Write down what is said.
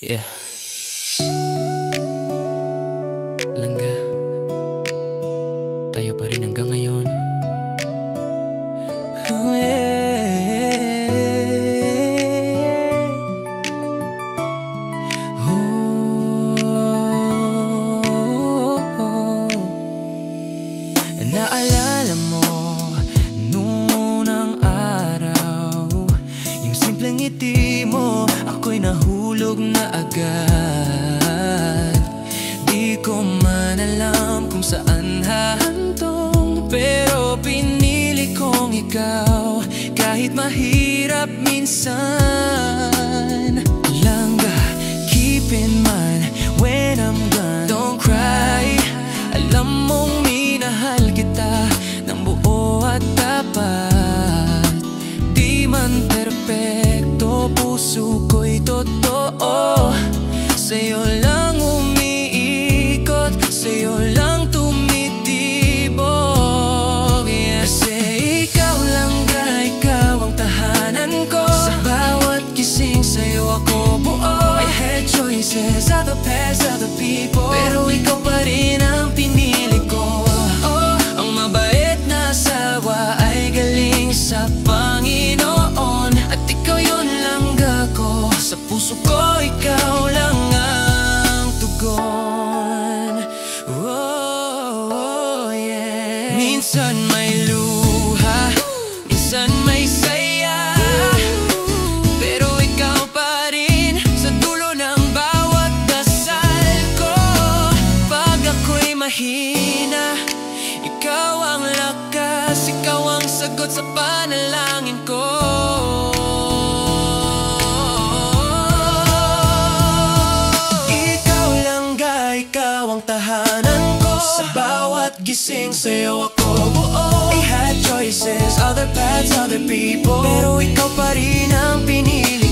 Yeah. Langga, tayo pa rin hanggang ngayon. Oh, yeah. Naalala mo nung unang araw, yung simpleng ngiti mo, ako'y nahulog na agad. Di ko man alam kung saan hahantong, pero pinili kong ikaw kahit mahirap minsan. Langga, keep in mind when I'm gone, don't cry. Alam mong minahal kita ng buo at tapat. Di man perpekto, puso ko'y totoo. Sa'yo lang umiikot, sa'yo lang tumitibok, yeah. Kasi ikaw langga, ikaw ang tahanan ko. Sa bawat gising sa'yo ako buo. I had choices, other paths, other people, pero ikaw pa rin ang pinili ko. Ang mabait na asawa ay galing sa Panginoon, at ikaw yun langga ko. Sa puso ko ikaw lang ang tugon. Oh, yeah. Minsan may luha, minsan may saya, pero ikaw pa rin sa dulo ng bawat dasal ko. Pag ako'y mahina, ikaw ang lakas, ikaw ang sagot sa panalangin ko. Ikaw langga, ikaw ang tahanan ko. Sa bawat gising sa'yo ako buo. I had choices, other paths, other people, pero ikaw pa rin ang pinili